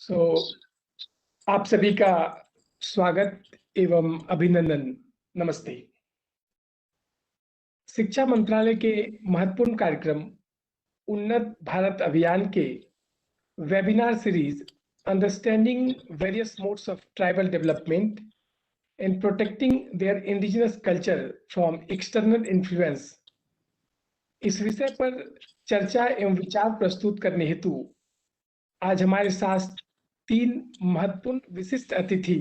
सो आप सभी का स्वागत एवं अभिनंदन। नमस्ते। शिक्षा मंत्रालय के महत्वपूर्ण कार्यक्रम उन्नत भारत अभियान के webinar series understanding various modes of tribal development and protecting there indigenous culture from external influence, इस विषय पर चर्चा एवं विचार प्रस्तुत करने हेतु आज हमारे साथ 3 महत्वपूर्ण विशिष्ट अतिथि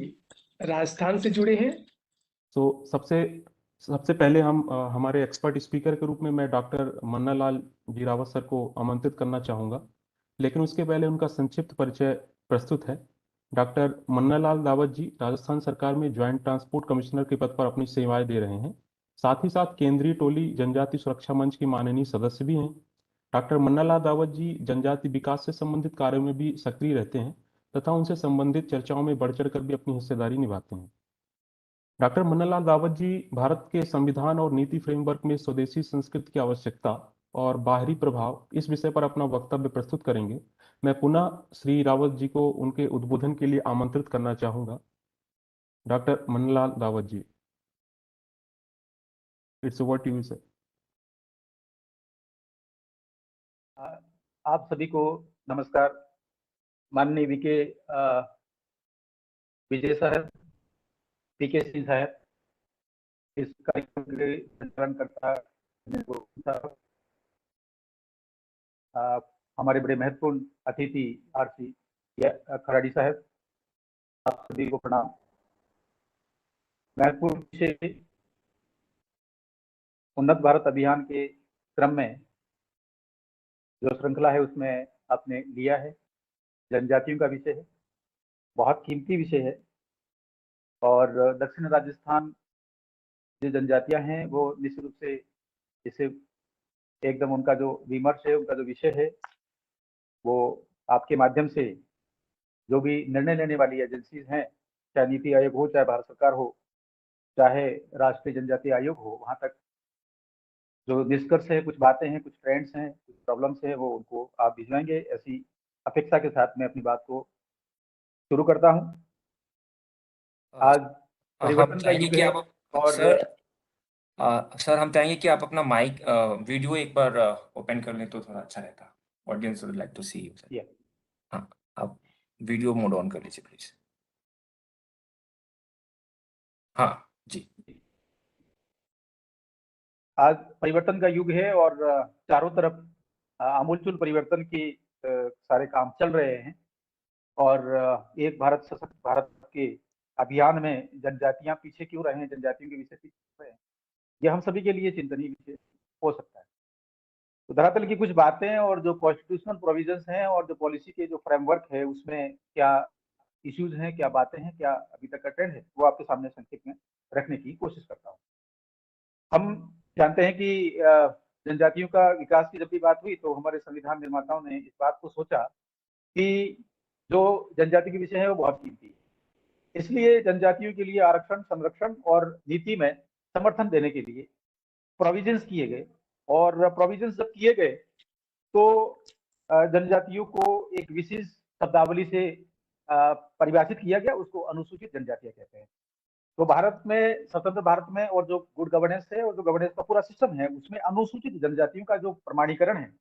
राजस्थान से जुड़े हैं। तो सबसे पहले हम हमारे एक्सपर्ट स्पीकर के रूप में मैं डॉक्टर मन्नालाल गिरावत सर को आमंत्रित करना चाहूँगा, लेकिन उसके पहले उनका संक्षिप्त परिचय प्रस्तुत है। डॉक्टर मन्नालाल दावत जी राजस्थान सरकार में ज्वाइंट ट्रांसपोर्ट कमिश्नर के पद पर अपनी सेवाएं दे रहे हैं। साथ ही साथ केंद्रीय टोली जनजाति सुरक्षा मंच के माननीय सदस्य भी हैं। डॉक्टर मन्नालाल दावत जी जनजाति विकास से संबंधित कार्यों में भी सक्रिय रहते हैं तथा उनसे संबंधित चर्चाओं में बढ़ चढ़ कर भी अपनी हिस्सेदारी निभाते हैं। डॉक्टर मन्नालाल दावत जी भारत के संविधान और नीति फ्रेमवर्क में स्वदेशी संस्कृति की आवश्यकता और बाहरी प्रभाव इस विषय पर अपना वक्तव्य प्रस्तुत करेंगे। मैं पुनः श्री रावत जी को उनके उद्बोधन के लिए आमंत्रित करना चाहूंगा। Doctor Mannalal Dawat ji, it's over to you sir. आप सभी को नमस्कार। माननीय विजय साहब, पीके सिंह साहब, इस कार्यक्रम के संचालनकर्ता साहब, हमारे बड़े महत्वपूर्ण अतिथि आरसी खराड़ी साहब, आप सभी को प्रणाम। महत्वपूर्ण विषय उन्नत भारत अभियान के क्रम में जो श्रृंखला है उसमें आपने लिया है, जनजातियों का विषय है, बहुत कीमती विषय है। और दक्षिण राजस्थान जो जनजातियां हैं वो निश्चित रूप से इसे एकदम उनका जो विमर्श है, उनका जो विषय है, वो आपके माध्यम से जो भी निर्णय लेने वाली एजेंसीज हैं, चाहे नीति आयोग हो, चाहे भारत सरकार हो, चाहे राष्ट्रीय जनजातीय आयोग हो, वहां तक जो निष्कर्ष है, कुछ बातें हैं, कुछ ट्रेंड्स हैं, कुछ प्रॉब्लम्स हैं, वो उनको आप भिजवाएंगे, ऐसी अपेक्षा के साथ मैं अपनी बात को शुरू करता हूँ। आज परिवर्तन का युग है और सर हम चाहेंगे कि आप अपना माइक वीडियो एक बार ओपन कर लें तो थोड़ा अच्छा रहता। Audience would like to see you sir. हाँ, आप वीडियो मोड ऑन कर लीजिए प्लीज। हाँ जी। आज परिवर्तन का युग है और चारों तरफ आमूलचूल परिवर्तन के सारे काम चल रहे हैं और एक भारत सशक्त भारत के अभियान में जनजातियां पीछे क्यों रहे हैं, जनजातियों के विषय पीछे क्यों रहे हैं, यह हम सभी के लिए चिंतनीय विषय हो सकता है। तो धरातल की कुछ बातें और जो कॉन्स्टिट्यूशनल प्रोविजंस हैं और जो पॉलिसी के जो फ्रेमवर्क है उसमें क्या इश्यूज हैं, क्या बातें हैं, क्या अभी तक का ट्रेंड है, वो आपके सामने संक्षिप्त में रखने की कोशिश करता हूँ। हम जानते हैं कि जनजातियों का विकास की जब भी बात हुई तो हमारे संविधान निर्माताओं ने इस बात को सोचा कि जो जनजाति के विषय है वो बहुत कीमती है, इसलिए जनजातियों के लिए आरक्षण, संरक्षण और नीति में समर्थन देने के लिए प्रोविजंस किए गए। और प्रोविजंस जब किए गए तो जनजातियों को एक विशेष शब्दावली से परिभाषित किया गया, उसको अनुसूचित जनजातियां कहते हैं। तो भारत में, स्वतंत्र भारत में, और जो गुड गवर्नेंस है और जो गवर्नेंस का पूरा सिस्टम है उसमें अनुसूचित जनजातियों का जो प्रमाणीकरण है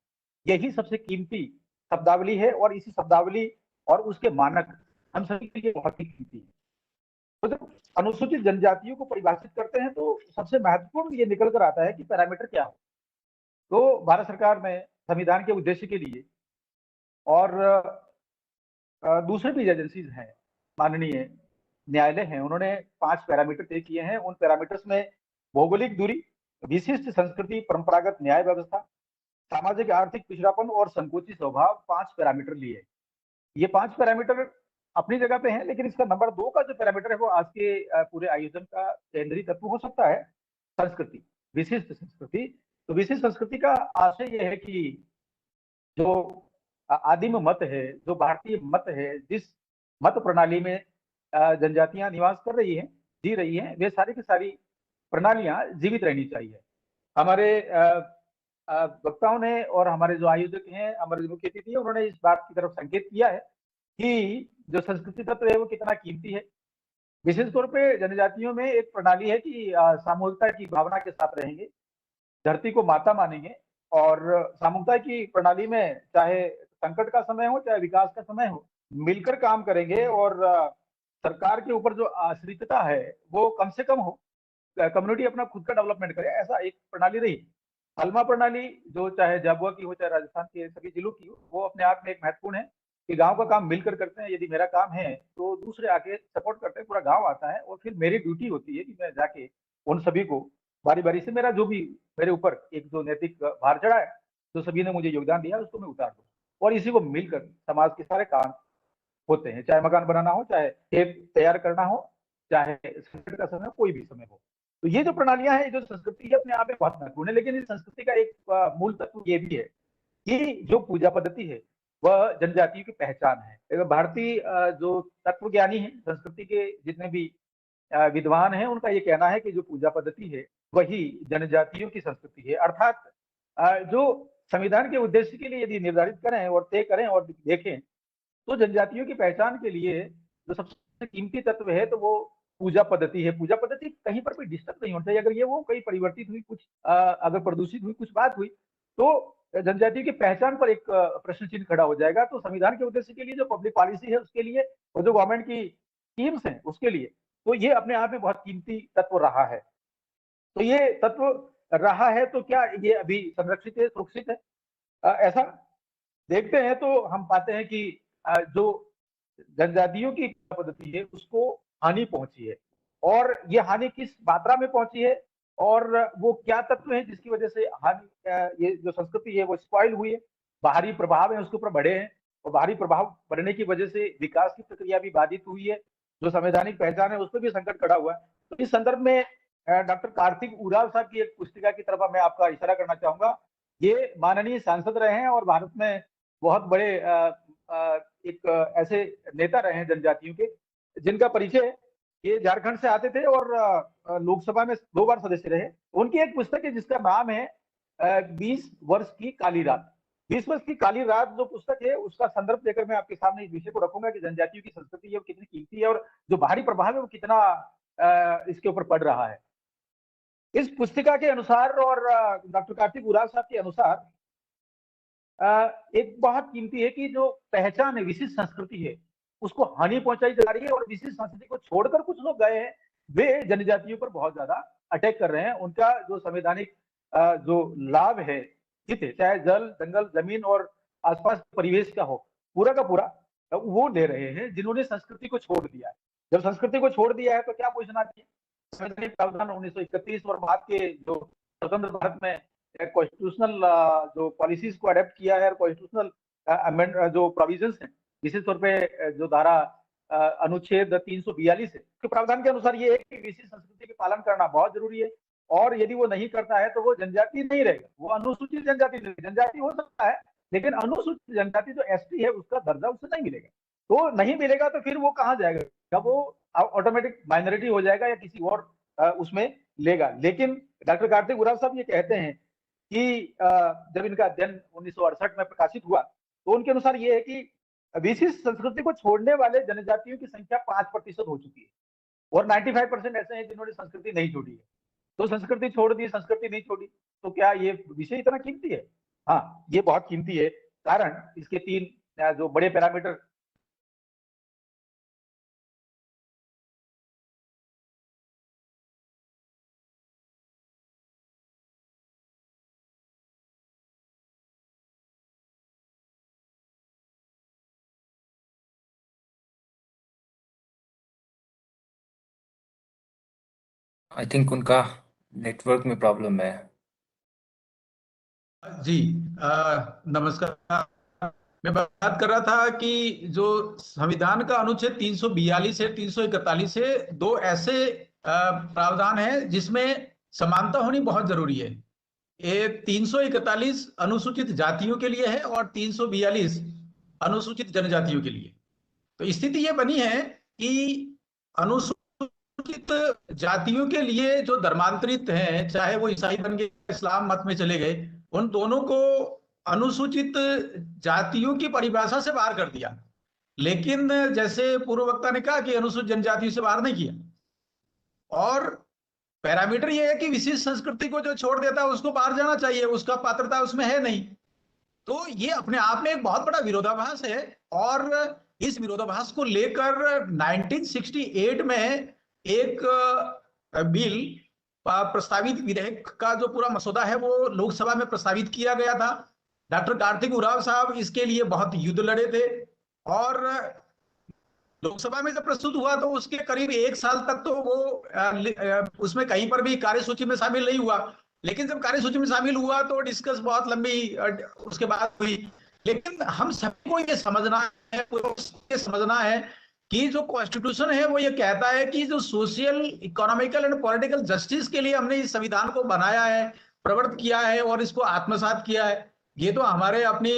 यही सबसे कीमती शब्दावली है और इसी शब्दावली और उसके मानक हम सभी के लिए बहुत ही कीमती है। तो जब अनुसूचित जनजातियों को परिभाषित करते हैं तो सबसे महत्वपूर्ण ये निकल कर आता है कि पैरामीटर क्या है। तो भारत सरकार ने संविधान के उद्देश्य के लिए और दूसरे भी एजेंसीज हैं, माननीय न्यायालय हैं, उन्होंने 5 पैरामीटर तय किए हैं। उन पैरामीटर्स में भौगोलिक दूरी, विशिष्ट संस्कृति, परंपरागत न्याय व्यवस्था, सामाजिक आर्थिक पिछड़ापन और संकुचित स्वभाव, 5 पैरामीटर लिए। ये 5 पैरामीटर अपनी जगह पे हैं, लेकिन इसका नंबर 2 का जो पैरामीटर है वो आज के पूरे आयोजन का केंद्रीय तत्व हो सकता है, संस्कृति, विशिष्ट संस्कृति। तो विशिष्ट संस्कृति का आशय यह है कि जो आदिम मत है, जो भारतीय मत है, जिस मत प्रणाली में जनजातियां निवास कर रही हैं, जी रही हैं, वे सारी की सारी प्रणालियां जीवित रहनी चाहिए। हमारे वक्ताओं ने और हमारे जो आयोजक हैं, हमारे जो मुख्य अतिथि हैं, उन्होंने इस बात की तरफ संकेत किया है कि जो संस्कृति तत्व है वो कितना कीमती है। विशेष तौर पे जनजातियों में एक प्रणाली है कि सामूहिकता की भावना के साथ रहेंगे, धरती को माता मानेंगे और सामूहिकता की प्रणाली में चाहे संकट का समय हो चाहे विकास का समय हो, मिलकर काम करेंगे और सरकार के ऊपर जो आश्रितता है वो कम से कम हो, कम्युनिटी अपना खुद का डेवलपमेंट करे, ऐसा एक प्रणाली रही। हलमा प्रणाली जो चाहे झाबुआ की हो चाहे राजस्थान के सभी जिलों की हो, वो अपने आप में एक महत्वपूर्ण है कि गांव का काम मिलकर करते हैं। यदि मेरा काम है तो दूसरे आके सपोर्ट करते हैं, पूरा गांव आता है और फिर मेरी ड्यूटी होती है कि मैं जाके उन सभी को बारी बारी से मेरा जो भी मेरे ऊपर एक जो नैतिक भार चढ़ा है, जो सभी ने मुझे योगदान दिया उसको मैं उतार दूं और इसी को मिलकर समाज के सारे काम होते हैं, चाहे मकान बनाना हो, चाहे खेत तैयार करना हो, चाहे संकट का समय कोई भी समय हो। तो ये जो प्रणालियां हैं, जो संस्कृति है अपने आप में बहुत महत्वपूर्ण है। लेकिन इस संस्कृति का एक मूल तत्व ये भी है कि जो पूजा पद्धति है वह जनजातियों की पहचान है। भारतीय जो तत्वज्ञानी है, संस्कृति के जितने भी विद्वान हैं, उनका ये कहना है कि जो पूजा पद्धति है वही जनजातियों की संस्कृति है। अर्थात जो संविधान के उद्देश्य के लिए यदि निर्धारित करें और तय करें और देखें तो जनजातियों की पहचान के लिए जो सबसे कीमती तत्व है तो वो पूजा पद्धति है। पूजा पद्धति कहीं पर भी डिस्टर्ब नहीं होनी चाहिए। अगर ये वो कहीं परिवर्तित हुई, कुछ अगर प्रदूषित हुई, कुछ बात हुई तो जनजातियों की पहचान पर एक प्रश्न चिन्ह खड़ा हो जाएगा। तो संविधान के उद्देश्य के लिए जो पब्लिक पॉलिसी है उसके लिए और जो गवर्नमेंट की स्कीम्स हैं उसके लिए तो ये अपने आप में बहुत कीमती तत्व रहा है। तो ये तत्व रहा है तो क्या ये अभी संरक्षित है, सुरक्षित है? ऐसा देखते हैं तो हम पाते हैं कि जो जनजातियों की पद्धति है उसको हानि पहुंची है और ये हानि किस मात्रा में पहुंची है और वो क्या तत्व है जिसकी वजह से हानि ये जो संस्कृति है वो स्पॉइल हुई है। बाहरी प्रभाव है उसके ऊपर बढ़े हैं और बाहरी प्रभाव बढ़ने की वजह से विकास की प्रक्रिया भी बाधित हुई है। जो संवैधानिक पहचान है उस पर भी संकट खड़ा हुआ है। तो इस संदर्भ में डॉक्टर कार्तिक उरांव साहब की एक पुस्तिका की तरफ मैं आपका इशारा करना चाहूंगा। ये माननीय सांसद रहे हैं और भारत में बहुत बड़े एक ऐसे नेता रहे हैं जनजातियों के जिनका परिचय ये झारखंड से आते थे और लोकसभा में 2 बार सदस्य रहे। उनकी एक पुस्तक है जिसका नाम है 20 वर्ष की काली रात। 20 वर्ष की काली रात जो पुस्तक है उसका संदर्भ लेकर मैं आपके सामने इस विषय को रखूंगा कि जनजातियों की संस्कृति है वो कितनी कीमती है और जो बाहरी प्रभाव है वो कितना इसके ऊपर पड़ रहा है। इस पुस्तिका के अनुसार और डॉक्टर कार्तिक उरांव साहब के अनुसार एक बहुत कीमती है कि जो पहचान है, विशिष्ट संस्कृति है, उसको हानि पहुंचाई जा रही है और विशिष्ट संस्कृति को छोड़कर कुछ लोग गए हैं, वे जनजातियों पर बहुत ज्यादा अटैक कर रहे हैं। उनका जो संवैधानिक जो लाभ है, हित है, चाहे जल, जंगल, जमीन और आसपास परिवेश का हो, पूरा का पूरा वो ले रहे हैं जिन्होंने संस्कृति को छोड़ दिया है। जब संस्कृति को छोड़ दिया है तो क्या पोजीशन आती है? संवैधानिक प्रावधान 1931 और बाद के जो स्वतंत्र भारत में कॉन्स्टिट्यूशनल जो पॉलिसीज को अडेप्ट किया है और कॉन्स्टिट्यूशनल अमेंड जो प्रोविजंस हैं, विशेष तौर पे जो धारा अनुच्छेद 342 है, के प्रावधान के अनुसार ये है कि विशिष्ट संस्कृति के पालन करना बहुत जरूरी है और यदि वो नहीं करता है तो वो जनजाति नहीं रहेगा, वो अनुसूचित जनजाति नहीं, जनजाति हो सकता है लेकिन अनुसूचित जनजाति जो एसटी है उसका दर्जा उससे नहीं मिलेगा। तो नहीं मिलेगा तो फिर वो कहाँ जाएगा? वो ऑटोमेटिक माइनॉरिटी हो जाएगा या किसी और उसमें लेगा। लेकिन डॉक्टर कार्तिक उरांव साहब ये कहते हैं कि जब इनका अध्ययन 1968 में प्रकाशित हुआ तो उनके अनुसार ये है कि विशिष्ट संस्कृति को छोड़ने वाले जनजातियों की संख्या 5% हो चुकी है और 95% ऐसे हैं जिन्होंने संस्कृति नहीं छोड़ी है। तो संस्कृति छोड़ दी, संस्कृति नहीं छोड़ी, तो क्या ये विषय इतना कीमती है? हाँ, ये बहुत कीमती है। कारण इसके 3 जो बड़े पैरामीटर आई थिंक उनका नेटवर्क में प्रॉब्लम है। जी नमस्कार। मैं बात कर रहा था कि जो संविधान का अनुच्छेद 342 से 341 से 2 ऐसे प्रावधान है जिसमें समानता होनी बहुत जरूरी है। ये 341 अनुसूचित जातियों के लिए है और 342 अनुसूचित जनजातियों के लिए। तो स्थिति ये बनी है कि अनुसूचित जातियों के लिए जो धर्मांतरित हैं, चाहे वो ईसाई बन गए, इस्लाम मत में चले गए, उन दोनों को अनुसूचित जातियों की परिभाषा से बाहर कर दिया। लेकिन जैसे पूर्व वक्ता ने कहा कि अनुसूचित जनजातियों से बाहर नहीं किया। और पैरामीटर ये है कि विशिष्ट संस्कृति को जो छोड़ देता है उसको बाहर जाना चाहिए, उसका पात्रता उसमें है नहीं। तो ये अपने आप में एक बहुत बड़ा विरोधाभास है। और इस विरोधाभास को लेकर 1968 में एक बिल प्रस्तावित विधेयक का जो पूरा मसौदा है वो लोकसभा में प्रस्तावित किया गया था। डॉक्टर कार्तिक उरांव साहब इसके लिए बहुत युद्ध लड़े थे और लोकसभा में जब प्रस्तुत हुआ तो उसके करीब 1 साल तक तो वो उसमें कहीं पर भी कार्यसूची में शामिल नहीं हुआ। लेकिन जब कार्यसूची में शामिल हुआ तो डिस्कस बहुत लंबी उसके बाद हुई। लेकिन हम सबको ये समझना है कि जो कॉन्स्टिट्यूशन है वो ये कहता है कि जो social, economical and political justice के लिए हमने इस संविधान को बनाया है, प्रवर्तित किया है और इसको आत्मसात किया है। ये तो हमारे अपनी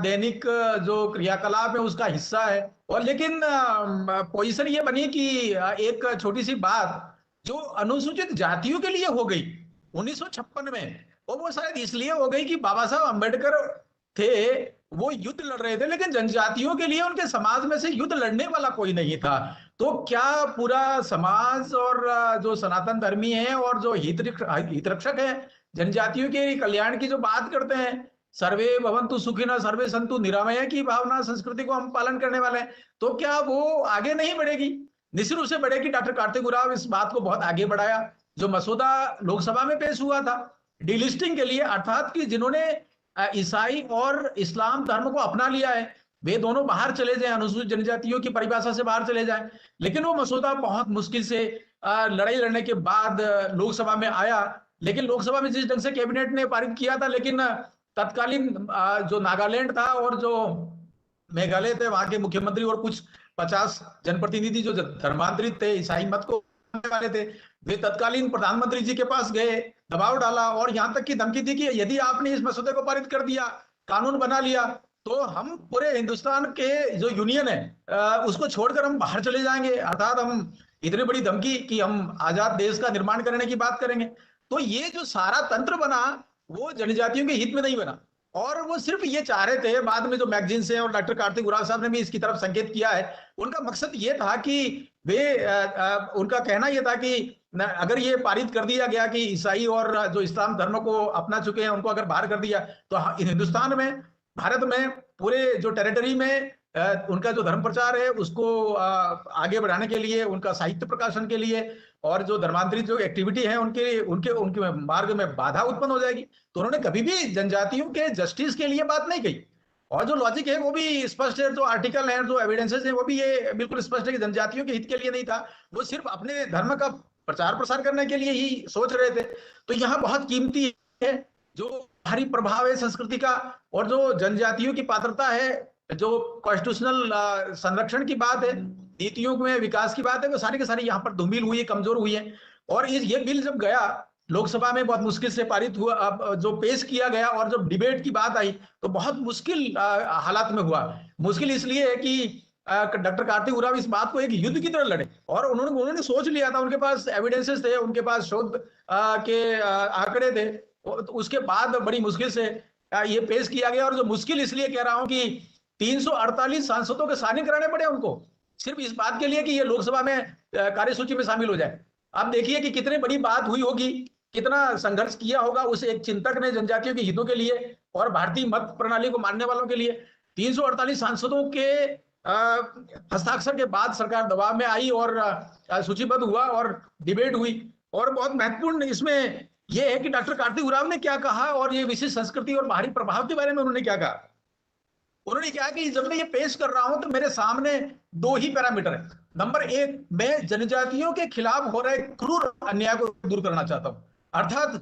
दैनिक जो क्रियाकलाप है उसका हिस्सा है। और लेकिन पोजीशन ये बनी कि एक छोटी सी बात जो अनुसूचित जातियों के लिए हो गई 1956 में, वो शायद इसलिए हो गई कि बाबा साहब अम्बेडकर थे, वो युद्ध लड़ रहे थे, लेकिन जनजातियों के लिए उनके समाज में से युद्ध लड़ने वाला कोई नहीं था। तो क्या पूरा समाज और जो सनातन धर्मी है और जो हितरक्षक है जनजातियों के कल्याण की जो बात करते हैं, सर्वे भवन्तु सुखिनः सर्वे सन्तु निरामया की भावना, संस्कृति को हम पालन करने वाले हैं, तो क्या वो आगे नहीं बढ़ेगी? निश्चित रूप से बढ़ेगी। डॉक्टर कार्तिक उरांव इस बात को बहुत आगे बढ़ाया। जो मसौदा लोकसभा में पेश हुआ था डिलिस्टिंग के लिए, अर्थात कि जिन्होंने ईसाई और इस्लाम धर्म को अपना लिया है वे दोनों बाहर चले जाएं, अनुसूचित जनजातियों की परिभाषा से बाहर चले जाएं। लेकिन वो मसौदा बहुत मुश्किल से लड़ाई लड़ने के बाद लोकसभा में आया। लेकिन लोकसभा में जिस ढंग से कैबिनेट ने पारित किया था, लेकिन तत्कालीन जो नागालैंड था और जो मेघालय थे वहां के मुख्यमंत्री और कुछ 50 जनप्रतिनिधि जो धर्मांतरित थे, ईसाई मत को मानने वाले थे, वे तत्कालीन प्रधानमंत्री जी के पास गए, दबाव डाला और यहां तक की धमकी दी कि यदि आपने इस मसौदे को पारित कर दिया, कानून बना लिया, तो हम पूरे हिंदुस्तान के जो यूनियन है उसको छोड़कर हम बाहर चले जाएंगे। अर्थात हम इतनी बड़ी धमकी कि हम आजाद देश का निर्माण करने की बात करेंगे। तो ये जो सारा तंत्र बना वो जनजातियों के हित में नहीं बना। और वो सिर्फ ये चाह रहे थे, बाद में जो मैगजीन से और डॉक्टर कार्तिक उरांव साहब ने भी इसकी तरफ संकेत किया है, उनका मकसद ये था कि वे उनका कहना ये था कि अगर ये पारित कर दिया गया कि ईसाई और जो इस्लाम धर्म को अपना चुके हैं उनको अगर बाहर कर दिया तो हिंदुस्तान में, भारत में, पूरे जो टेरिटरी में उनका जो धर्म प्रचार है उसको आगे बढ़ाने के लिए, उनका साहित्य प्रकाशन के लिए और जो धर्मांतरित जो एक्टिविटी है उनके मार्ग में बाधा उत्पन्न हो जाएगी। तो उन्होंने कभी भी जनजातियों के जस्टिस के लिए बात नहीं कही। और जो लॉजिक है वो भी स्पष्ट है, जो आर्टिकल है, जो एविडेंसेस है वो भी ये बिल्कुल स्पष्ट है कि जनजातियों के हित के लिए नहीं था, वो सिर्फ अपने धर्म का प्रचार प्रसार करने के लिए ही सोच रहे थे। तो यहाँ बहुत कीमती है जो भारी प्रभाव है संस्कृति का और जो जनजातियों की पात्रता है, जो कॉन्स्टिट्यूशनल संरक्षण की बात है, नीतियों में विकास की बात है, वो सारी के सारी यहाँ पर धूमिल हुई है, कमजोर हुई है। और ये बिल जब गया लोकसभा में बहुत मुश्किल से पारित हुआ, जो पेश किया गया और जब डिबेट की बात आई तो बहुत मुश्किल हालात में हुआ। मुश्किल इसलिए है कि डॉक्टर कार्तिक उरांव इस बात को एक युद्ध की तरह लड़े और उन्होंने सोच लिया था, उनके पास एविडेंसेस थे, उनके पास शोध के आंकड़े थे, तो उसके बाद बड़ी मुश्किल से ये पेश किया गया। और जो मुश्किल इसलिए कह रहा हूं कि 348 सांसदों के साइन कराने पड़े उनको सिर्फ इस बात के लिए कि ये लोकसभा में कार्यसूची में शामिल हो जाए। आप देखिए कि कितनी बड़ी बात हुई होगी, कितना संघर्ष किया होगा उस एक चिंतक ने जनजातियों के हितों के लिए और भारतीय मत प्रणाली को मानने वालों के लिए। 348 सांसदों के हस्ताक्षर के बाद सरकार दबाव में आई और सूचीबद्ध हुआ और डिबेट हुई। और बहुत महत्वपूर्ण इसमें यह है कि डॉक्टर कार्तिक उरांव ने क्या कहा और ये विशिष्ट संस्कृति और बाहरी प्रभाव के बारे में उन्होंने क्या कहा। उन्होंने कहा कि जब मैं ये पेश कर रहा हूं तो मेरे सामने 2 ही पैरामीटर है। नंबर 1, मैं जनजातियों के खिलाफ हो रहे क्रूर अन्याय को दूर करना चाहता हूं। अर्थात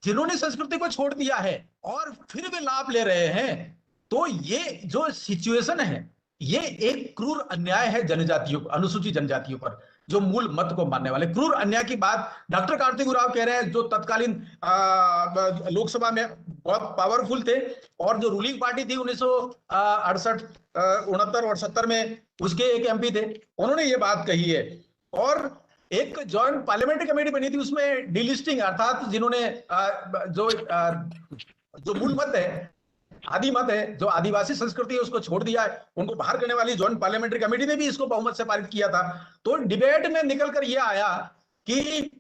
जिन्होंने संस्कृति को छोड़ दिया है और फिर वे लाभ ले रहे हैं, तो ये जो सिचुएशन है ये एक क्रूर अन्याय है जनजातियों, अनुसूचित जनजातियों पर, जो मूल मत को मानने वाले। क्रूर अन्याय की बात डॉक्टर कार्तिक उरांव कह रहे हैं, जो तत्कालीन लोकसभा में बहुत पावरफुल थे और जो रूलिंग पार्टी थी 1968, 69 और 70 में, उसके एक एमपी थे, उन्होंने ये बात कही है। और एक जॉइंट पार्लियामेंट्री कमेटी बनी थी, उसमें डिलिस्टिंग अर्थात जिन्होंने जो मूल मत है आदि मत है, जो आदिवासी संस्कृति है उसको छोड़ दिया है, उनको बाहर करने वाली जॉइंट पार्लियामेंट्री कमेटी ने भी इसको बहुमत से पारित किया था। तो डिबेट में निकल कर यह आया कि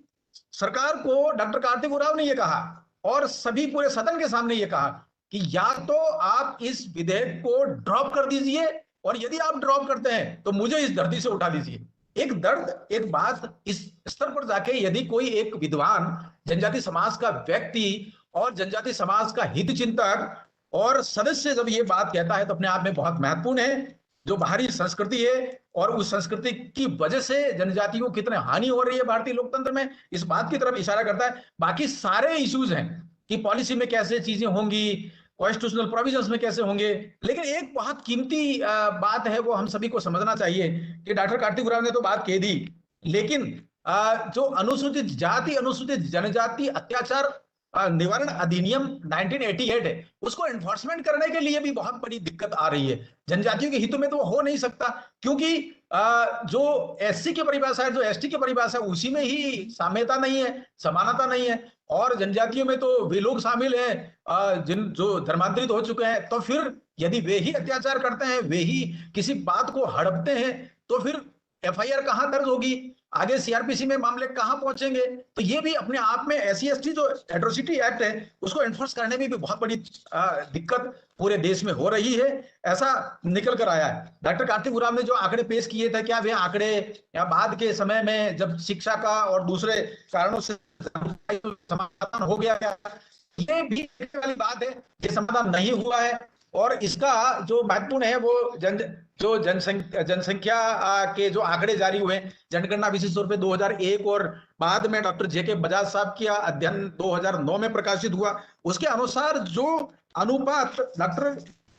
सरकार को डॉक्टर कार्तिक उरांव ने यह कहा और सभी पूरे सदन के सामने यह कहा कि या तो आप इस विधेयक को ड्रॉप कर दीजिए, और यदि आप ड्रॉप करते हैं तो मुझे इस धरती से उठा दीजिए। एक दर्द, एक बात इस स्तर पर जाके यदि कोई एक विद्वान जनजाति समाज का व्यक्ति और जनजाति समाज का हित चिंतक और सदस्य जब ये बात कहता है तो अपने आप में बहुत महत्वपूर्ण है। जो बाहरी संस्कृति है और उस संस्कृति की वजह से जनजातियों को कितने हानि हो रही है भारतीय लोकतंत्र में, इस बात की तरफ इशारा करता है। बाकी सारे इश्यूज हैं कि पॉलिसी में कैसे चीजें होंगी, कॉन्स्टिट्यूशनल प्रोविजंस में कैसे होंगे, लेकिन एक बहुत कीमती बात है, वो हम सभी को समझना चाहिए कि डॉक्टर कार्तिक उरांव ने तो बात कह दी, लेकिन जो अनुसूचित जाति अनुसूचित जनजाति अत्याचार निवारण अधिनियम 1988 है, उसको एनफोर्समेंट करने के लिए भी बहुत बड़ी दिक्कत आ रही है। जनजातियों के हितों में तो हो नहीं सकता, क्योंकि जो एससी की परिभाषा है, जो एसटी की परिभाषा है, उसी में ही साम्यता नहीं है, समानता नहीं है। और जनजातियों में तो वे लोग शामिल हैं जिन जो धर्मांतरित हो चुके हैं। तो फिर यदि वे ही अत्याचार करते हैं, वे ही किसी बात को हड़पते हैं, तो फिर एफआईआर कहां दर्ज होगी, आगे सीआरपीसी में मामले कहां पहुंचेंगे। तो ये भी अपने आप में एससी एसटी जो एट्रोसिटी एक्ट है उसको एनफोर्स करने में भी बहुत बड़ी दिक्कत पूरे देश में हो रही है, ऐसा निकल कर आया है। डॉक्टर कार्तिक उरांव ने जो आंकड़े पेश किए थे, क्या वे आंकड़े या बाद के समय में जब शिक्षा का और दूसरे कारणों से समाधान हो गया क्या, ये भी वाली बात है, ये समाधान नहीं हुआ है। और इसका जो महत्वपूर्ण है वो जो जनसंख्या के जो आंकड़े जारी हुए, जनगणना विशेष तौर पे 2001 और बाद में डॉक्टर जेके बजाज साहब का अध्ययन 2009 में प्रकाशित हुआ, उसके अनुसार जो अनुपात डॉक्टर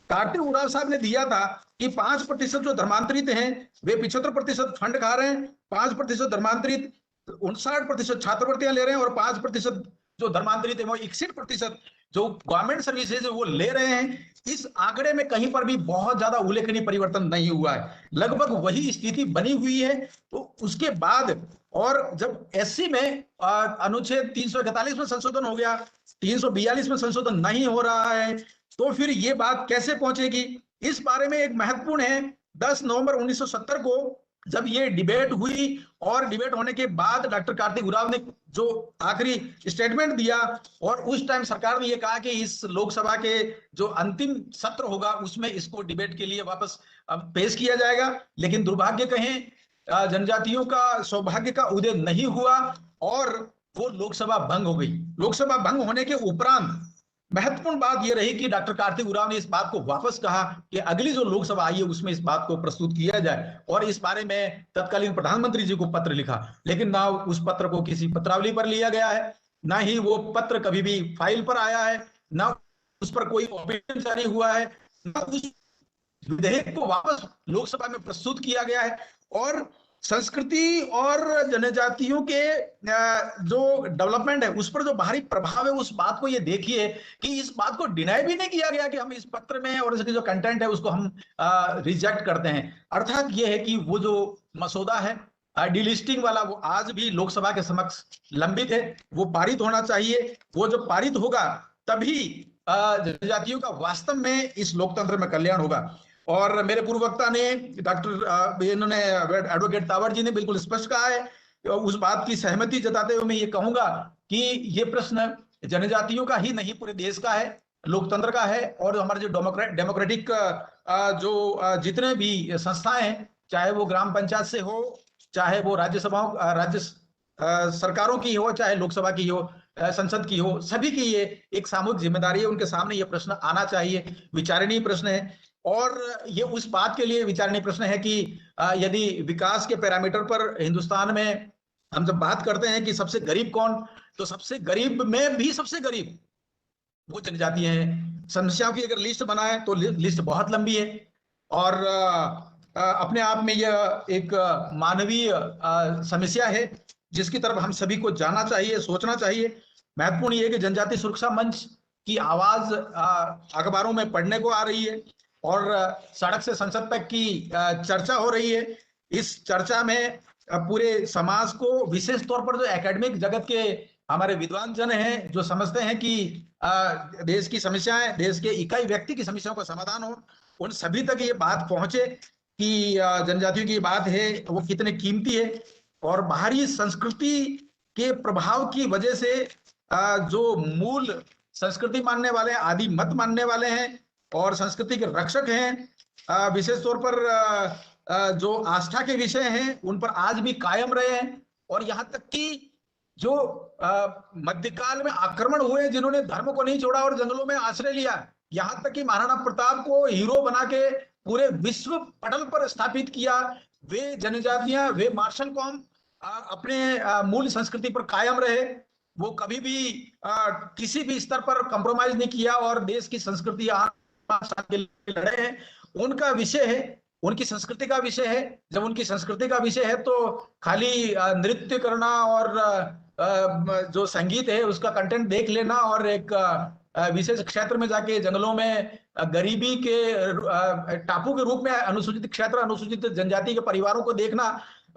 कार्तिक उरांव साहब ने दिया था कि 5% जो धर्मांतरित हैं वे 75% फंड खा रहे हैं, 5% धर्मांतरित 59% छात्रवृत्तियां ले रहे हैं, और 5% जो धर्मांतरित है वो 61% जो गवर्नमेंट सर्विसेज है वो ले रहे हैं। इस आंकड़े में कहीं पर भी बहुत ज्यादा उल्लेखनीय परिवर्तन नहीं हुआ है, लगभग वही स्थिति बनी हुई है। तो उसके बाद और जब एससी में अनुच्छेद 341 में संशोधन हो गया, 342 में संशोधन नहीं हो रहा है, तो फिर ये बात कैसे पहुंचेगी, इस बारे में एक महत्वपूर्ण है। 10 नवंबर 1970 को जब ये डिबेट हुई और डिबेट होने के बाद डॉक्टर कार्तिक उरांव ने जो आखिरी स्टेटमेंट दिया, और उस टाइम सरकार ने ये कहा कि इस लोकसभा के जो अंतिम सत्र होगा उसमें इसको डिबेट के लिए वापस पेश किया जाएगा। लेकिन दुर्भाग्य कहें जनजातियों का सौभाग्य का उदय नहीं हुआ और वो लोकसभा भंग हो गई। लोकसभा भंग होने के उपरांत महत्वपूर्ण बात यह रही कि डॉक्टर कार्तिक उरांव ने इस बात को वापस कहा कि अगली जो लोकसभा आई है उसमें इस बात को प्रस्तुत किया जाए, और इस बारे में तत्कालीन प्रधानमंत्री जी को पत्र लिखा। लेकिन ना उस पत्र को किसी पत्रावली पर लिया गया है, ना ही वो पत्र कभी भी फाइल पर आया है, ना उस पर कोई ओपिनियन जारी हुआ है, ना उस विधेयक को वापस लोकसभा में प्रस्तुत किया गया है। और संस्कृति और जनजातियों के जो डेवलपमेंट है उस पर जो बाहरी प्रभाव है, उस बात को ये देखिए कि इस बात को डिनाई भी नहीं किया गया कि हम इस पत्र में और इसके जो कंटेंट है उसको हम रिजेक्ट करते हैं। अर्थात ये है कि वो जो मसौदा है डीलिस्टिंग वाला, वो आज भी लोकसभा के समक्ष लंबित है, वो पारित होना चाहिए। वो जब पारित होगा तभी जनजातियों का वास्तव में इस लोकतंत्र में कल्याण होगा। और मेरे पूर्व वक्ता ने इन्होंने एडवोकेट तावर जी ने बिल्कुल स्पष्ट कहा है, उस बात की सहमति जताते हुए मैं ये कहूंगा कि ये प्रश्न जनजातियों का ही नहीं पूरे देश का है, लोकतंत्र का है। और हमारे जो डेमोक्रेटिक जो जितने भी संस्थाएं हैं, चाहे वो ग्राम पंचायत से हो, चाहे वो राज्य सरकारों की हो, चाहे लोकसभा की हो, संसद की हो, सभी की ये एक सामूहिक जिम्मेदारी है, उनके सामने ये प्रश्न आना चाहिए, विचारणीय प्रश्न है। और ये उस बात के लिए विचारणीय प्रश्न है कि यदि विकास के पैरामीटर पर हिंदुस्तान में हम जब बात करते हैं कि सबसे गरीब कौन, तो सबसे गरीब में भी सबसे गरीब वो जनजाति हैं। समस्याओं की अगर लिस्ट बनाए तो लिस्ट बहुत लंबी है, और अपने आप में यह एक मानवीय समस्या है जिसकी तरफ हम सभी को जाना चाहिए, सोचना चाहिए। महत्वपूर्ण ये कि जनजाति सुरक्षा मंच की आवाज अखबारों में पढ़ने को आ रही है और सड़क से संसद तक की चर्चा हो रही है। इस चर्चा में पूरे समाज को, विशेष तौर पर जो एकेडमिक जगत के हमारे विद्वान जन हैं जो समझते हैं कि देश की समस्याएं, देश के इकाई व्यक्ति की समस्याओं का समाधान हो, उन सभी तक ये बात पहुंचे कि जनजातियों की बात है वो कितने कीमती है। और बाहरी संस्कृति के प्रभाव की वजह से जो मूल संस्कृति मानने वाले हैं, आदि मत मानने वाले हैं और संस्कृति के रक्षक हैं, विशेष तौर पर जो आस्था के विषय हैं उन पर आज भी कायम रहे हैं। और यहाँ तक कि जो मध्यकाल में आक्रमण हुए, जिन्होंने धर्म को नहीं छोड़ा और जंगलों में आश्रय लिया, यहाँ तक कि महाराणा प्रताप को हीरो बना के पूरे विश्व पटल पर स्थापित किया, वे जनजातियां, वे मार्शल कौम अपने मूल संस्कृति पर कायम रहे। वो कभी भी किसी भी स्तर पर कंप्रोमाइज नहीं किया और देश की संस्कृति के लिए लड़े हैं। उनका विषय है, उनकी संस्कृति का विषय है। जब उनकी संस्कृति का विषय है तो खाली नृत्य करना और जो संगीत है उसका कंटेंट देख लेना और एक विशेष क्षेत्र में जाके जंगलों में गरीबी के टापू के रूप में अनुसूचित क्षेत्र, अनुसूचित जनजाति के परिवारों को देखना,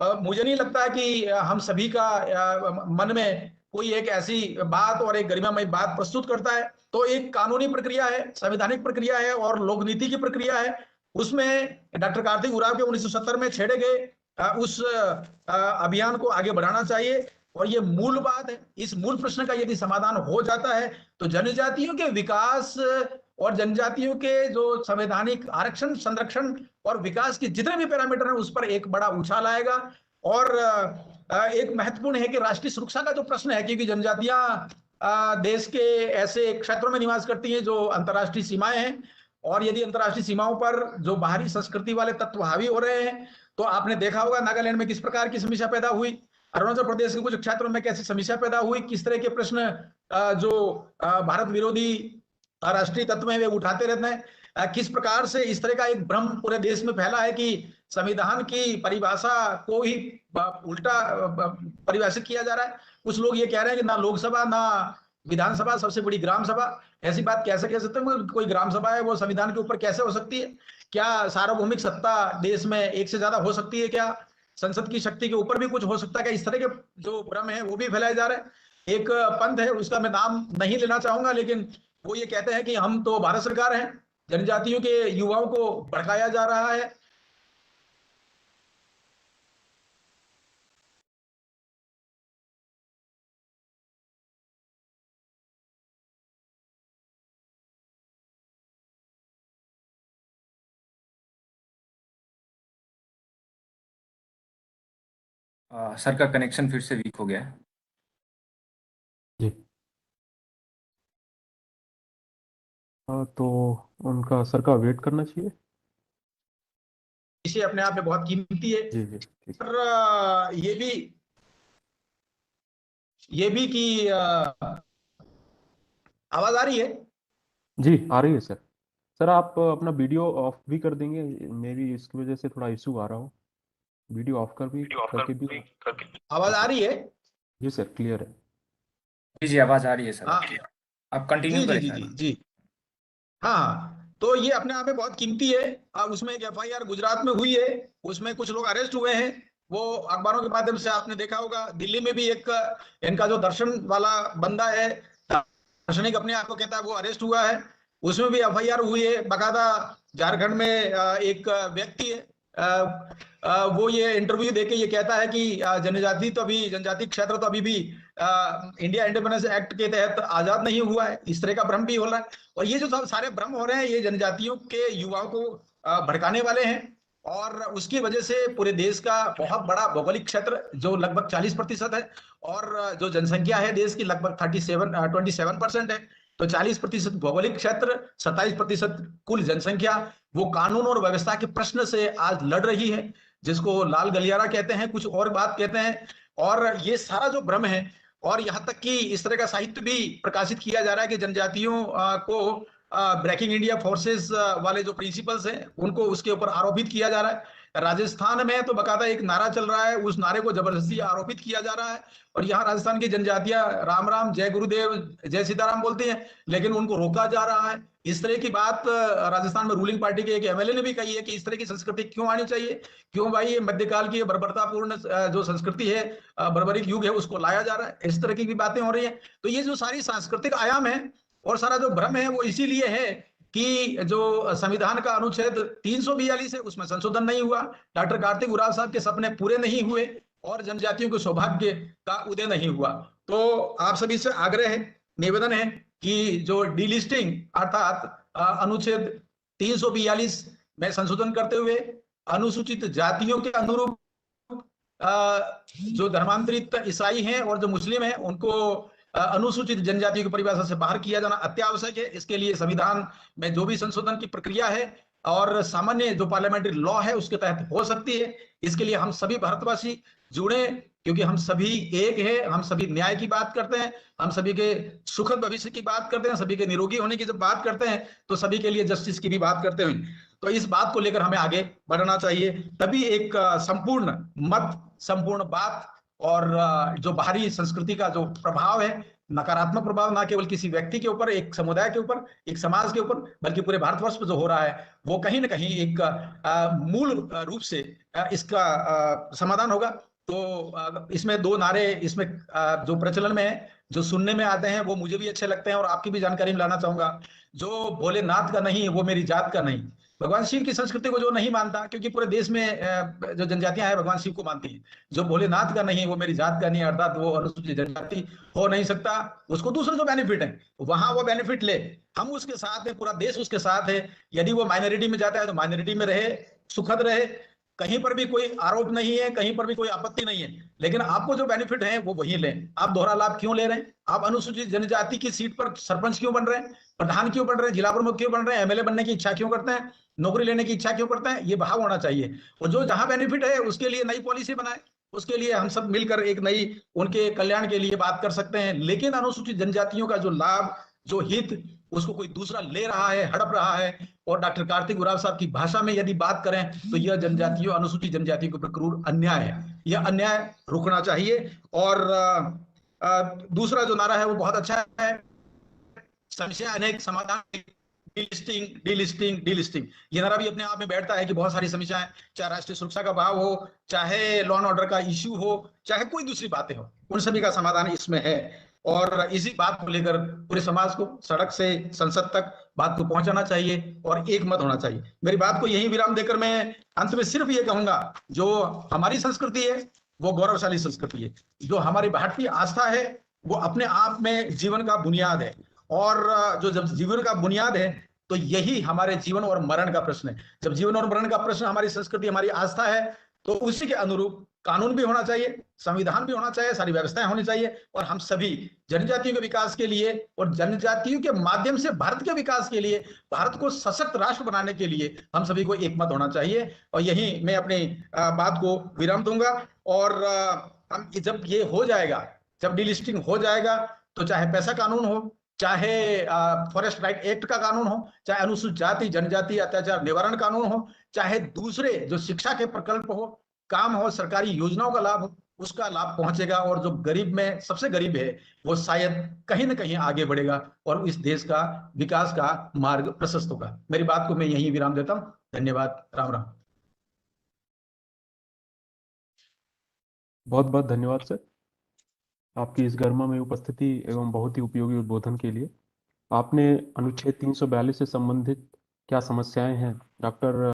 मुझे नहीं लगता है कि हम सभी का मन में कोई एक ऐसी बात और एक गरिमामय बात प्रस्तुत करता है। तो एक कानूनी प्रक्रिया है, संवैधानिक प्रक्रिया है और लोक नीति की प्रक्रिया है। उसमें डॉक्टर कार्तिक उरांव के 1970 में छेड़े गए उस अभियान को आगे बढ़ाना चाहिए। और ये मूल बात है, इस मूल प्रश्न का यदि समाधान हो जाता है तो जनजातियों के विकास और जनजातियों के जो संवैधानिक आरक्षण, संरक्षण और विकास के जितने भी पैरामीटर हैं उस पर एक बड़ा उछाल आएगा। और एक महत्वपूर्ण है कि राष्ट्रीय सुरक्षा का जो प्रश्न है, क्योंकि जनजातियां देश के ऐसे क्षेत्रों में निवास करती हैं जो अंतर्राष्ट्रीय सीमाएं हैं, और यदि अंतर्राष्ट्रीय सीमाओं पर जो बाहरी संस्कृति वाले तत्व हावी हो रहे हैं, तो आपने देखा होगा नागालैंड में किस प्रकार की समस्या पैदा हुई, अरुणाचल प्रदेश के कुछ क्षेत्रों में कैसी समस्या पैदा हुई, किस तरह के प्रश्न जो भारत विरोधी राष्ट्रीय तत्व हैं वे उठाते रहते हैं। किस प्रकार से इस तरह का एक भ्रम पूरे देश में फैला है कि संविधान की परिभाषा को ही उल्टा परिभाषित किया जा रहा है। कुछ लोग ये कह रहे हैं कि ना लोकसभा ना विधानसभा, सबसे बड़ी ग्राम सभा। ऐसी बात कैसे कह सकते हैं? कोई ग्राम सभा है वो संविधान के ऊपर कैसे हो सकती है? क्या सार्वभौमिक सत्ता देश में एक से ज्यादा हो सकती है? क्या संसद की शक्ति के ऊपर भी कुछ हो सकता है? क्या इस तरह के जो भ्रम है वो भी फैलाए जा रहे हैं। एक पंथ है, उसका मैं नाम नहीं लेना चाहूंगा, लेकिन वो ये कहते हैं कि हम तो भारत सरकार हैं, जनजातियों के युवाओं को भड़काया जा रहा है। सर का कनेक्शन फिर से वीक हो गया है। जी। तो उनका सर का वेट करना चाहिए। इसे अपने आप में बहुत कीमती है। जी जी ठीक। और ये भी कि आवाज आ रही है? जी आ रही है सर। सर आप अपना वीडियो ऑफ भी कर देंगे, मे बी इसकी वजह से थोड़ा इशू आ रहा हो। वीडियो ऑफ करके भी आवाज आ रही है? जी सर क्लियर है। जी जी आवाज आ रही है सर। हाँ। आप कंटिन्यू जी करें जी सर। जी जी हाँ, तो ये अपने आप में बहुत कीमती है। अब उसमें एक FIR गुजरात में हुई है, उसमें कुछ लोग अरेस्ट हुए हैं। वो अखबारों के माध्यम से आपने देखा होगा। दिल्ली में भी एक इनका जो दर्शन वाला बंदा है, दार्शनिक अपने आप को कहता है, वो अरेस्ट हुआ है। उसमें भी FIR हुई है। बाकायदा झारखंड में एक व्यक्ति है, वो ये इंटरव्यू देके ये कहता है कि जनजाति क्षेत्र तो अभी भी इंडिया इंडिपेंडेंस एक्ट के तहत आजाद नहीं हुआ है। इस तरह का भ्रम भी हो रहा है। और ये जो सारे भ्रम हो रहे हैं, ये जनजातियों के युवाओं को भड़काने वाले हैं। और उसकी वजह से पूरे देश का बहुत बड़ा भौगोलिक क्षेत्र जो लगभग 40% है, और जो जनसंख्या है देश की लगभग 27% है, तो 40% भौगोलिक क्षेत्र, 27% कुल जनसंख्या, वो कानून और व्यवस्था के प्रश्न से आज लड़ रही है, जिसको लाल गलियारा कहते हैं, कुछ और बात कहते हैं। और ये सारा जो भ्रम है, और यहाँ तक कि इस तरह का साहित्य भी प्रकाशित किया जा रहा है कि जनजातियों को ब्रेकिंग इंडिया फोर्सेस वाले जो प्रिंसिपल्स हैं उनको उसके ऊपर आरोपित किया जा रहा है। राजस्थान में तो बकायदा एक नारा चल रहा है, उस नारे को जबरदस्ती आरोपित किया जा रहा है। और यहाँ राजस्थान की जनजातियां राम राम, जय गुरुदेव, जय सीताराम बोलती हैं, लेकिन उनको रोका जा रहा है। इस तरह की बात राजस्थान में रूलिंग पार्टी के एक एमएलए ने भी कही है कि इस तरह की संस्कृति क्यों आनी चाहिए, क्यों भाई ये मध्यकाल की बर्बरतापूर्ण जो संस्कृति है, बर्बरिक युग है, उसको लाया जा रहा है। इस तरह की भी बातें हो रही है। तो ये जो सारी सांस्कृतिक आयाम है और सारा जो भ्रम है वो इसीलिए है कि जो संविधान का अनुच्छेद 342 है उसमें संशोधन नहीं हुआ, डॉक्टर कार्तिक उरांव साहब के सपने पूरे नहीं हुए और जनजातियों के सौभाग्य का उदय नहीं हुआ। तो आप सभी से आग्रह है, निवेदन है कि जो डीलिस्टिंग अर्थात अनुच्छेद 342 में संशोधन करते हुए अनुसूचित जातियों के अनुरूप जो धर्मांतरित ईसाई हैं और जो मुस्लिम हैं उनको अनुसूचित जनजातियों की परिभाषा से बाहर किया जाना अत्यावश्यक है। इसके लिए संविधान में जो भी संशोधन की प्रक्रिया है और सामान्य जो पार्लियामेंट्री लॉ है उसके तहत हो सकती है। इसके लिए हम सभी भारतवासी जुड़े, क्योंकि हम सभी एक है, हम सभी न्याय की बात करते हैं, हम सभी के सुखद भविष्य की बात करते हैं, सभी के निरोगी होने की जब बात करते हैं तो सभी के लिए जस्टिस की भी बात करते हैं। तो इस बात को लेकर हमें आगे बढ़ना चाहिए, तभी एक संपूर्ण मत, संपूर्ण बात और जो बाहरी संस्कृति का जो प्रभाव है, नकारात्मक प्रभाव ना केवल किसी व्यक्ति के ऊपर, एक समुदाय के ऊपर, एक समाज के ऊपर, बल्कि पूरे भारतवर्ष पर जो हो रहा है वो कहीं ना कहीं एक मूल रूप से इसका समाधान होगा। तो इसमें दो नारे इसमें जो प्रचलन में है, जो सुनने में आते हैं वो मुझे भी अच्छे लगते हैं और आपकी भी जानकारी में लाना चाहूंगा। जो भोलेनाथ का नहीं वो मेरी जात का नहीं, भगवान शिव की संस्कृति को जो नहीं मानता, क्योंकि पूरे देश में जो जनजातियां हैं भगवान शिव को मानती हैं, जो भोलेनाथ का नहीं वो मेरी जात का नहीं, अर्थात वो अनुसूचित जनजाति हो नहीं सकता। उसको दूसरे जो बेनिफिट है वहां वो बेनिफिट ले, हम उसके साथ है, पूरा देश उसके साथ है। यदि वो माइनॉरिटी में जाता है तो माइनॉरिटी में रहे, सुखद रहे, कहीं पर भी कोई आरोप नहीं है, कहीं पर भी कोई आपत्ति नहीं है, लेकिन आपको जो बेनिफिट है वो वही लें। आप दोहरा लाभ क्यों ले रहे हैं? आप अनुसूचित जनजाति की सीट पर सरपंच क्यों बन रहे हैं, प्रधान क्यों बन रहे हैं, जिला प्रमुख क्यों बन रहे हैं, एमएलए बनने की इच्छा क्यों करते हैं, नौकरी लेने की इच्छा क्यों करते हैं? ये भाव होना चाहिए। और जो जहां बेनिफिट है उसके लिए नई पॉलिसी बनाए, उसके लिए हम सब मिलकर एक नई उनके कल्याण के लिए बात कर सकते हैं। लेकिन अनुसूचित जनजातियों का जो लाभ, जो हित, उसको कोई दूसरा ले रहा है, हड़प रहा है। और डॉक्टर कार्तिक उरांव साहब की भाषा में यदि बात करें तो यह जनजातियों, अनुसूचित जनजातियों के ऊपर क्रूर अन्याय है। यह अन्याय रुकना चाहिए। और दूसरा जो नारा है वो बहुत अच्छा है, समस्या अनेक समाधान, डीलिस्टिंग डीलिस्टिंग डीलिस्टिंग। ये नारा भी अपने आप में बैठता है कि बहुत सारी समस्याएं, चाहे राष्ट्रीय सुरक्षा का भाव हो, चाहे लॉ एंड ऑर्डर का इश्यू हो, चाहे कोई दूसरी बातें हो, उन सभी का समाधान इसमें है। और इसी बात को लेकर पूरे समाज को सड़क से संसद तक बात को पहुंचाना चाहिए और एक मत होना चाहिए। मेरी बात को यही विराम देकर मैं अंत में सिर्फ ये कहूंगा, जो हमारी संस्कृति है वो गौरवशाली संस्कृति है। जो हमारी भारतीय आस्था है वो अपने आप में जीवन का बुनियाद है। और जो जब जीवन का बुनियाद है तो यही हमारे जीवन और मरण का प्रश्न है। जब जीवन और मरण का प्रश्न हमारी संस्कृति, हमारी आस्था है, तो उसी के अनुरूप कानून भी होना चाहिए, संविधान भी होना चाहिए, सारी व्यवस्थाएं होनी चाहिए। और हम सभी जनजातियों के विकास के लिए और जनजातियों के माध्यम से भारत के विकास के लिए, भारत को सशक्त राष्ट्र बनाने के लिए हम सभी को एक मत होना चाहिए। और यही मैं अपनी बात को विराम दूंगा। और हम जब ये हो जाएगा, जब डीलिस्टिंग हो जाएगा, तो चाहे पैसा कानून हो, चाहे फॉरेस्ट राइट एक्ट का कानून हो, चाहे अनुसूचित जाति जनजाति अत्याचार निवारण कानून हो, चाहे दूसरे जो शिक्षा के प्रकल्प हो, काम हो, सरकारी योजनाओं का लाभ हो, उसका लाभ पहुंचेगा। और जो गरीब में सबसे गरीब है वो शायद कहीं ना कहीं आगे बढ़ेगा और इस देश का विकास का मार्ग प्रशस्त होगा। मेरी बात को मैं यही विराम देता हूं। धन्यवाद। राम राम। बहुत बहुत धन्यवाद सर, आपकी इस गरिमा में उपस्थिति एवं बहुत ही उपयोगी उद्बोधन के लिए। आपने अनुच्छेद 342 से संबंधित क्या समस्याएं हैं डॉक्टर